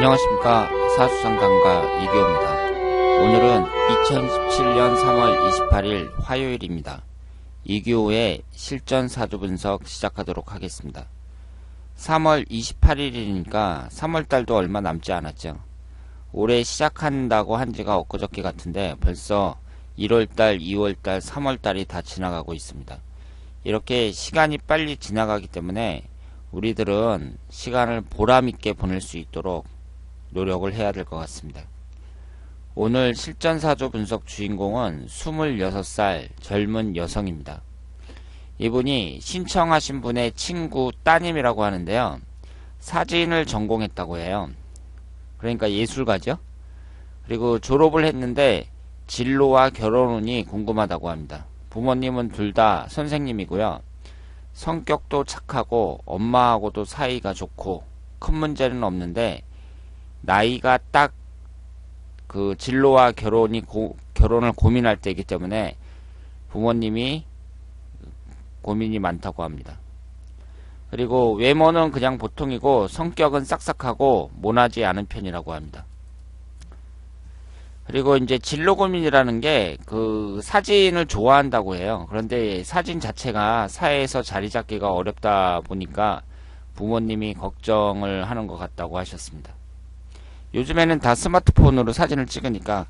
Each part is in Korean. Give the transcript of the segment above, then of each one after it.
안녕하십니까. 사주상담가 이규호입니다. 오늘은 2017년 3월 28일 화요일입니다. 이규호의 실전 사주 분석 시작하도록 하겠습니다. 3월 28일이니까 3월달도 얼마 남지 않았죠. 올해 시작한다고 한 지가 엊그저께 같은데 벌써 1월달, 2월달, 3월달이 다 지나가고 있습니다. 이렇게 시간이 빨리 지나가기 때문에 우리들은 시간을 보람있게 보낼 수 있도록 노력을 해야 될 것 같습니다. 오늘 실전사주 분석 주인공은 26살 젊은 여성입니다. 이분이 신청하신 분의 친구 따님이라고 하는데요. 사진을 전공했다고 해요. 그러니까 예술가죠. 그리고 졸업을 했는데 진로와 결혼운이 궁금하다고 합니다. 부모님은 둘 다 선생님이고요. 성격도 착하고 엄마하고도 사이가 좋고 큰 문제는 없는데 나이가 딱 그 진로와 결혼을 고민할 때이기 때문에 부모님이 고민이 많다고 합니다. 그리고 외모는 그냥 보통이고 성격은 싹싹하고 모나지 않은 편이라고 합니다. 그리고 이제 진로 고민이라는 게 그 사진을 좋아한다고 해요. 그런데 사진 자체가 사회에서 자리 잡기가 어렵다 보니까 부모님이 걱정을 하는 것 같다고 하셨습니다. 요즘에는 다 스마트폰으로 사진을 찍으니까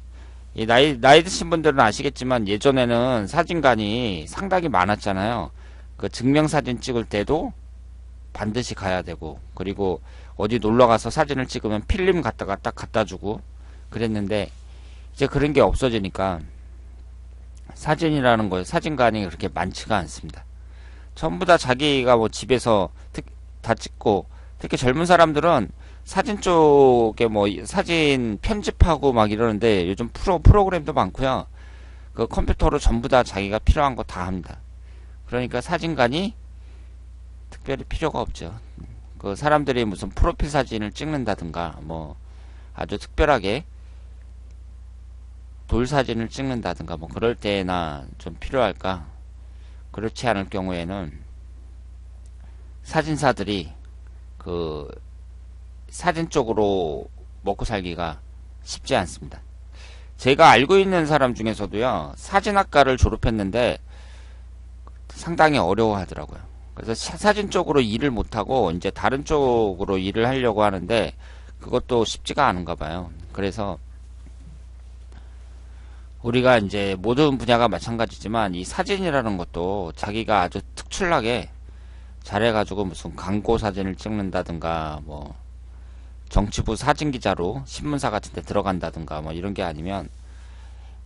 이 나이 드신 분들은 아시겠지만 예전에는 사진관이 상당히 많았잖아요. 그 증명사진 찍을 때도 반드시 가야 되고, 그리고 어디 놀러가서 사진을 찍으면 필름 갖다가 딱 갖다주고 그랬는데 이제 그런 게 없어지니까 사진이라는 거에 사진관이 그렇게 많지가 않습니다. 전부 다 자기가 뭐 집에서 다 찍고, 특히 젊은 사람들은 사진 쪽에 뭐 사진 편집하고 막 이러는데 요즘 프로그램도 많고요. 그 컴퓨터로 전부 다 자기가 필요한 거 다 합니다. 그러니까 사진관이 특별히 필요가 없죠. 그 사람들이 무슨 프로필 사진을 찍는다든가 뭐 아주 특별하게 돌 사진을 찍는다든가 뭐 그럴 때나 좀 필요할까. 그렇지 않을 경우에는 사진사들이 그 사진 쪽으로 먹고 살기가 쉽지 않습니다. 제가 알고 있는 사람 중에서도요, 사진학과를 졸업했는데 상당히 어려워하더라고요. 그래서 사진 쪽으로 일을 못하고 이제 다른 쪽으로 일을 하려고 하는데 그것도 쉽지가 않은가 봐요. 그래서 우리가 이제 모든 분야가 마찬가지지만 이 사진이라는 것도 자기가 아주 특출나게 잘해가지고 무슨 광고 사진을 찍는다든가 뭐 정치부 사진기자로 신문사 같은 데 들어간다든가 뭐 이런 게 아니면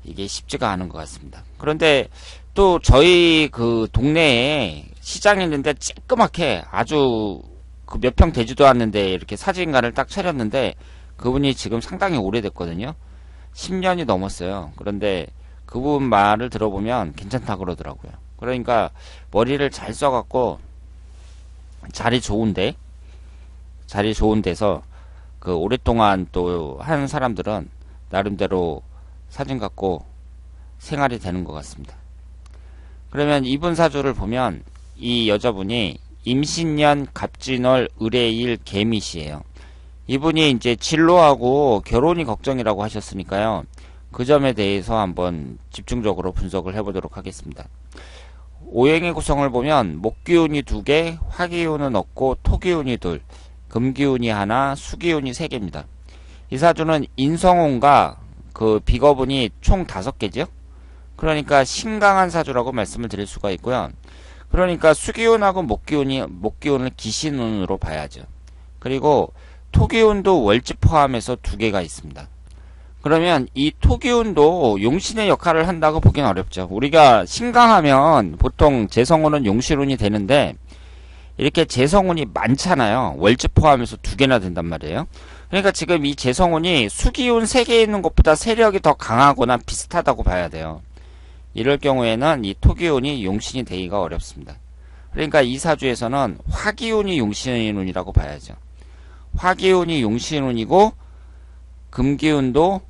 이게 쉽지가 않은 것 같습니다. 그런데 또 저희 그 동네에 시장이 있는데 쬐끄맣게 아주 그 몇 평 되지도 않는데 이렇게 사진관을 딱 차렸는데 그분이 지금 상당히 오래됐거든요. 10년이 넘었어요. 그런데 그분 말을 들어보면 괜찮다 그러더라고요. 그러니까 머리를 잘 써갖고 자리 좋은 데서 그 오랫동안 또 하는 사람들은 나름대로 사진 갖고 생활이 되는 것 같습니다. 그러면 이분 사주를 보면 이 여자분이 임신년 갑진월 을해일 개미시예요. 이분이 이제 진로하고 결혼이 걱정이라고 하셨으니까요. 그 점에 대해서 한번 집중적으로 분석을 해보도록 하겠습니다. 오행의 구성을 보면 목기운이 2개, 화기운은 없고 토기운이 2, 금기운이 1, 수기운이 3개입니다. 이 사주는 인성운과 그 비거분이 총 5개죠. 그러니까 신강한 사주라고 말씀을 드릴 수가 있고요. 그러니까 수기운하고 목기운을 기신운으로 봐야죠. 그리고 토기운도 월지 포함해서 2개가 있습니다. 그러면 이 토기운도 용신의 역할을 한다고 보긴 어렵죠. 우리가 신강하면 보통 재성운은 용신운이 되는데 이렇게 재성운이 많잖아요. 월지 포함해서 2개나 된단 말이에요. 그러니까 지금 이 재성운이 수기운 3개 있는 것보다 세력이 더 강하거나 비슷하다고 봐야 돼요. 이럴 경우에는 이 토기운이 용신이 되기가 어렵습니다. 그러니까 이 사주에서는 화기운이 용신운이라고 봐야죠. 화기운이 용신운이고 금기운은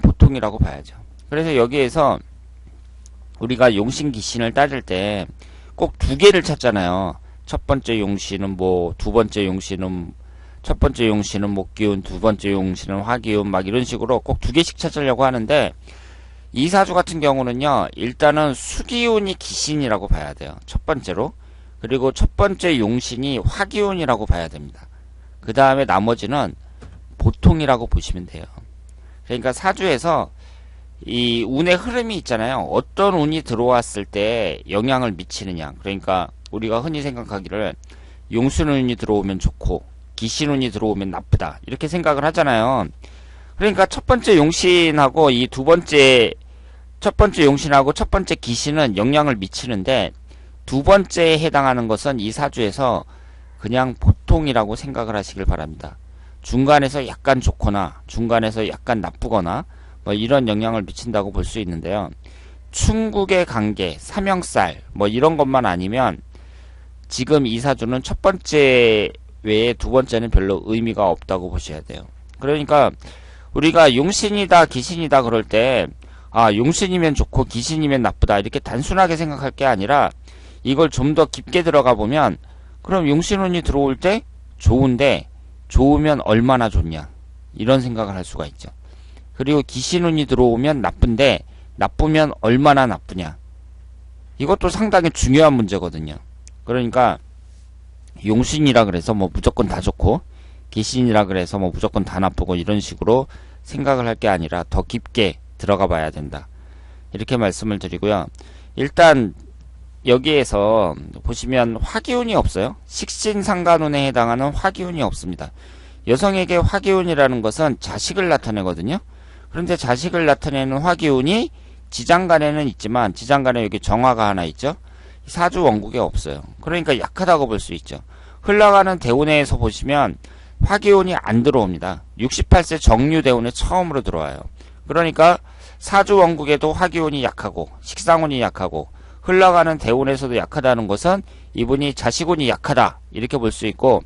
보통이라고 봐야죠. 그래서 여기에서 우리가 용신기신을 따질 때 꼭 2개를 찾잖아요. 첫 번째 용신은 뭐, 두 번째 용신은 첫 번째 용신은 목기운, 두 번째 용신은 화기운, 막 이런 식으로 꼭 두 개씩 찾으려고 하는데, 이 사주 같은 경우는요, 일단은 수기운이 기신이라고 봐야 돼요. 첫 번째로. 그리고 첫 번째 용신이 화기운이라고 봐야 됩니다. 그 다음에 나머지는 보통이라고 보시면 돼요. 그러니까 사주에서 이 운의 흐름이 있잖아요. 어떤 운이 들어왔을 때 영향을 미치느냐. 그러니까 우리가 흔히 생각하기를 용신운이 들어오면 좋고 기신운이 들어오면 나쁘다, 이렇게 생각을 하잖아요. 그러니까 첫 번째 용신하고 이 첫 번째 용신하고 첫 번째 기신은 영향을 미치는데, 두 번째에 해당하는 것은 이 사주에서 그냥 보통이라고 생각을 하시길 바랍니다. 중간에서 약간 좋거나 중간에서 약간 나쁘거나 뭐 이런 영향을 미친다고 볼 수 있는데요. 충국의 관계, 삼형살 뭐 이런 것만 아니면 지금 이 사주는 첫 번째 외에 두 번째는 별로 의미가 없다고 보셔야 돼요. 그러니까 우리가 용신이다 기신이다 그럴 때 용신이면 좋고 기신이면 나쁘다, 이렇게 단순하게 생각할 게 아니라 이걸 좀 더 깊게 들어가 보면, 그럼 용신운이 들어올 때 좋은데 좋으면 얼마나 좋냐, 이런 생각을 할 수가 있죠. 그리고 기신운이 들어오면 나쁜데 나쁘면 얼마나 나쁘냐, 이것도 상당히 중요한 문제거든요. 그러니까 용신이라 그래서 뭐 무조건 다 좋고 기신이라 그래서 뭐 무조건 다 나쁘고 이런 식으로 생각을 할 게 아니라 더 깊게 들어가 봐야 된다, 이렇게 말씀을 드리고요. 일단 여기에서 보시면 화기운이 없어요. 식신상간운에 해당하는 화기운이 없습니다. 여성에게 화기운이라는 것은 자식을 나타내거든요. 그런데 자식을 나타내는 화기운이 지장간에는 있지만, 지장간에 여기 정화가 하나 있죠. 사주 원국에 없어요. 그러니까 약하다고 볼 수 있죠. 흘러가는 대운에서 보시면 화기운이 안 들어옵니다. 68세 정유대운에 처음으로 들어와요. 그러니까 사주 원국에도 화기운이 약하고 식상운이 약하고 흘러가는 대운에서도 약하다는 것은 이분이 자식운이 약하다, 이렇게 볼 수 있고,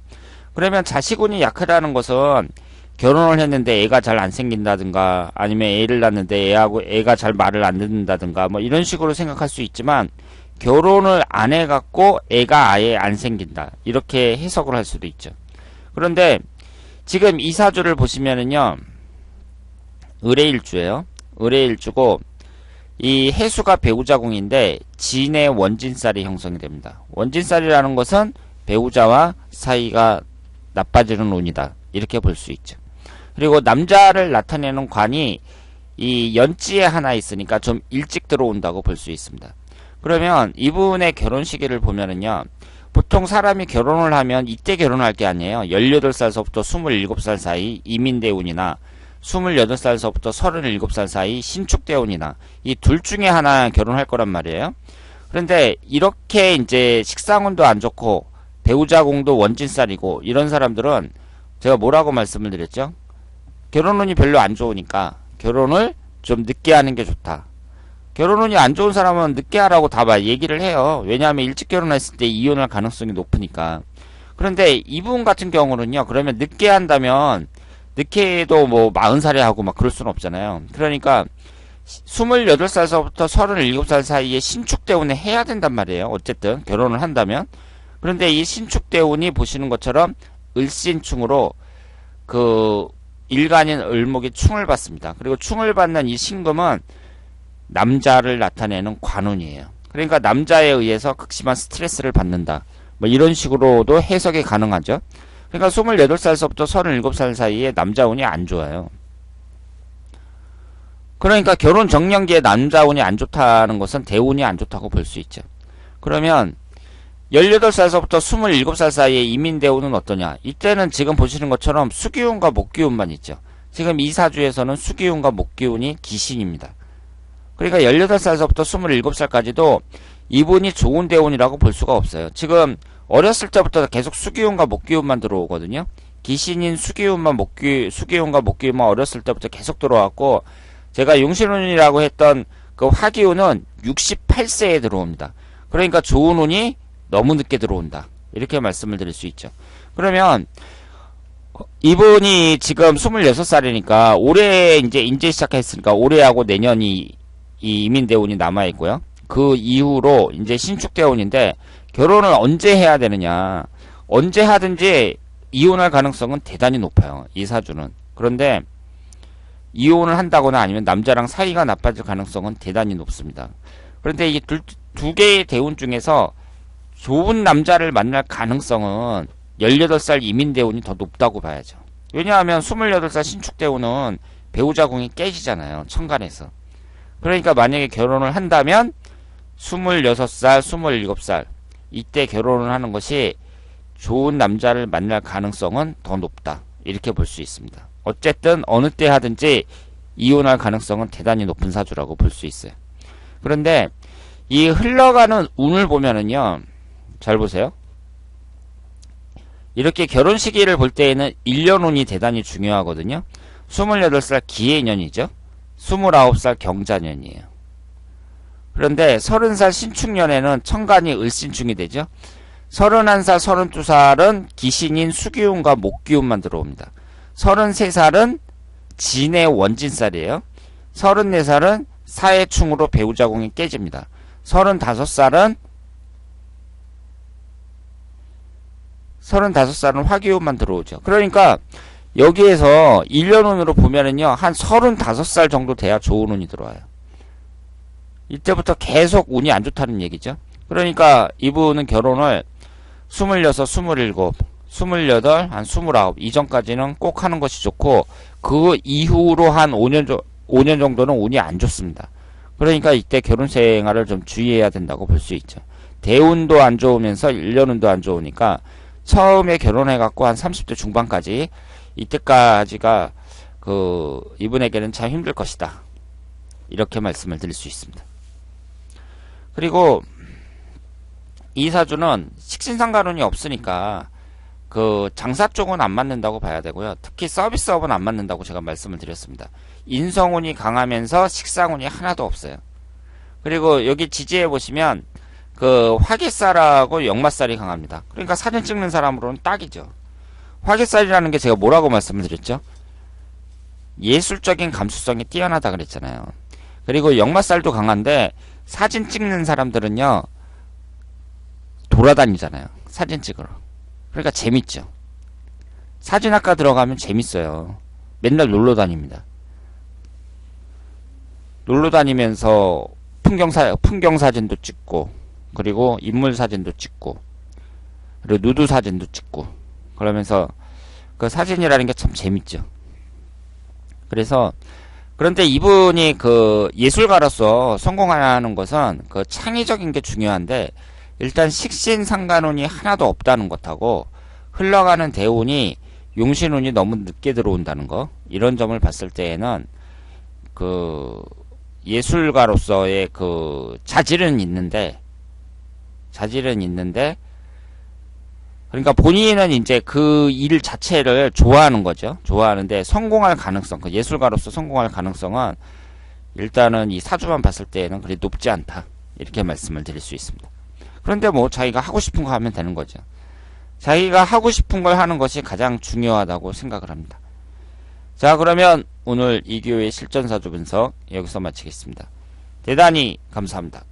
그러면 자식운이 약하다는 것은 결혼을 했는데 애가 잘 안 생긴다든가, 아니면 애를 낳는데 애가 잘 말을 안 듣는다든가 뭐 이런 식으로 생각할 수 있지만, 결혼을 안 해갖고 애가 아예 안 생긴다, 이렇게 해석을 할 수도 있죠. 그런데 지금 이 사주를 보시면은요, 을해일주예요. 을해일주고 이 해수가 배우자궁인데 진의 원진살이 형성이 됩니다. 원진살이라는 것은 배우자와 사이가 나빠지는 운이다, 이렇게 볼 수 있죠. 그리고 남자를 나타내는 관이 이 연지에 하나 있으니까 좀 일찍 들어온다고 볼 수 있습니다. 그러면 이분의 결혼 시기를 보면은요, 보통 사람이 결혼을 하면 이때 결혼할 게 아니에요. 18살서부터 27살 사이 이민대운이나 28살서부터 37살 사이 신축대운이나 이 둘 중에 하나 결혼할 거란 말이에요. 그런데 이렇게 이제 식상운도 안 좋고 배우자궁도 원진살이고 이런 사람들은 제가 뭐라고 말씀을 드렸죠? 결혼운이 별로 안 좋으니까 결혼을 좀 늦게 하는 게 좋다. 결혼운이 안 좋은 사람은 늦게 하라고 다 얘기를 해요. 왜냐하면 일찍 결혼했을 때 이혼할 가능성이 높으니까. 그런데 이분 같은 경우는요, 그러면 늦게 한다면 늦게 해도 뭐 40살에 하고 막 그럴 수는 없잖아요. 그러니까 28살서부터 37살 사이에 신축대운에 해야 된단 말이에요. 어쨌든 결혼을 한다면. 그런데 이 신축대운이 보시는 것처럼 을신충으로 그 일간인 을목이 충을 받습니다. 그리고 충을 받는 이 신금은 남자를 나타내는 관운이에요. 그러니까 남자에 의해서 극심한 스트레스를 받는다, 뭐 이런 식으로도 해석이 가능하죠. 그러니까 28살서부터 37살 사이에 남자운이 안 좋아요. 그러니까 결혼 정년기에 남자운이 안 좋다는 것은 대운이 안 좋다고 볼 수 있죠. 그러면 18살서부터 27살 사이에 이민대운은 어떠냐? 이때는 지금 보시는 것처럼 수기운과 목기운만 있죠. 지금 이 사주에서는 수기운과 목기운이 기신입니다. 그러니까 18살서부터 27살까지도 이분이 좋은 대운이라고 볼 수가 없어요. 지금 어렸을 때부터 계속 수기운과 목기운만 들어오거든요. 기신인 수기운과 목기운만 어렸을 때부터 계속 들어왔고, 제가 용신운이라고 했던 그 화기운은 68세에 들어옵니다. 그러니까 좋은 운이 너무 늦게 들어온다, 이렇게 말씀을 드릴 수 있죠. 그러면 이분이 지금 26살이니까 올해 이제 인재 시작했으니까 올해하고 내년이 이 이민대운이 남아있고요. 그 이후로 이제 신축대운인데 결혼을 언제 해야 되느냐. 언제 하든지 이혼할 가능성은 대단히 높아요. 이 사주는. 그런데 이혼을 한다거나 아니면 남자랑 사이가 나빠질 가능성은 대단히 높습니다. 그런데 이 두 개의 대운 중에서 좋은 남자를 만날 가능성은 18살 이민 대운이 더 높다고 봐야죠. 왜냐하면 28살 신축 대운은 배우자 궁이 깨지잖아요. 천간에서. 그러니까 만약에 결혼을 한다면 26살, 27살 이때 결혼을 하는 것이 좋은 남자를 만날 가능성은 더 높다. 이렇게 볼 수 있습니다. 어쨌든 어느 때 하든지 이혼할 가능성은 대단히 높은 사주라고 볼 수 있어요. 그런데 이 흘러가는 운을 보면은요. 잘 보세요. 이렇게 결혼 시기를 볼 때에는 1년 운이 대단히 중요하거든요. 28살 기해년이죠. 29살 경자년이에요. 그런데 30살 신축년에는 천간이 을신충이 되죠. 31살, 32살은 기신인 수기운과 목기운만 들어옵니다. 33살은 진의 원진살이에요. 34살은 사해충으로 배우자궁이 깨집니다. 35살은 화기운만 들어오죠. 그러니까 여기에서 1년운으로 보면은요, 한 35살 정도 돼야 좋은 운이 들어와요. 이때부터 계속 운이 안 좋다는 얘기죠. 그러니까 이분은 결혼을 26, 27, 28, 한 29 이전까지는 꼭 하는 것이 좋고 그 이후로 한 5년 정도는 운이 안 좋습니다. 그러니까 이때 결혼 생활을 좀 주의해야 된다고 볼 수 있죠. 대운도 안 좋으면서 1년운도 안 좋으니까 처음에 결혼해갖고 한 30대 중반까지 이때까지가 이분에게는 참 힘들 것이다. 이렇게 말씀을 드릴 수 있습니다. 그리고 이 사주는 식신상관운이 없으니까 장사 쪽은 안 맞는다고 봐야 되고요. 특히 서비스업은 안 맞는다고 제가 말씀을 드렸습니다. 인성운이 강하면서 식상운이 하나도 없어요. 그리고 여기 지지해 보시면 화개살하고 역마살이 강합니다. 그러니까 사진 찍는 사람으로는 딱이죠. 화개살이라는 게 제가 뭐라고 말씀을 드렸죠? 예술적인 감수성이 뛰어나다 그랬잖아요. 그리고 역마살도 강한데 사진 찍는 사람들은요 돌아다니잖아요. 사진 찍으러. 그러니까 재밌죠. 사진학과 들어가면 재밌어요. 맨날 놀러 다닙니다. 놀러 다니면서 풍경 사진도 찍고, 그리고 인물 사진도 찍고, 그리고 누드 사진도 찍고, 그러면서 그 사진이라는 게 참 재밌죠. 그런데 이분이 예술가로서 성공하는 것은 창의적인 게 중요한데, 일단 식신상관운이 하나도 없다는 것하고 흘러가는 대운이 용신운이 너무 늦게 들어온다는 거, 이런 점을 봤을 때에는 예술가로서의 자질은 있는데 그러니까 본인은 이제 그 일 자체를 좋아하는 거죠. 좋아하는데 성공할 가능성, 예술가로서 성공할 가능성은 일단은 이 사주만 봤을 때에는 그리 높지 않다. 이렇게 말씀을 드릴 수 있습니다. 그런데 자기가 하고 싶은 거 하면 되는 거죠. 자기가 하고 싶은 걸 하는 것이 가장 중요하다고 생각을 합니다. 자, 그러면 오늘 이교의 실전사주 분석 여기서 마치겠습니다. 대단히 감사합니다.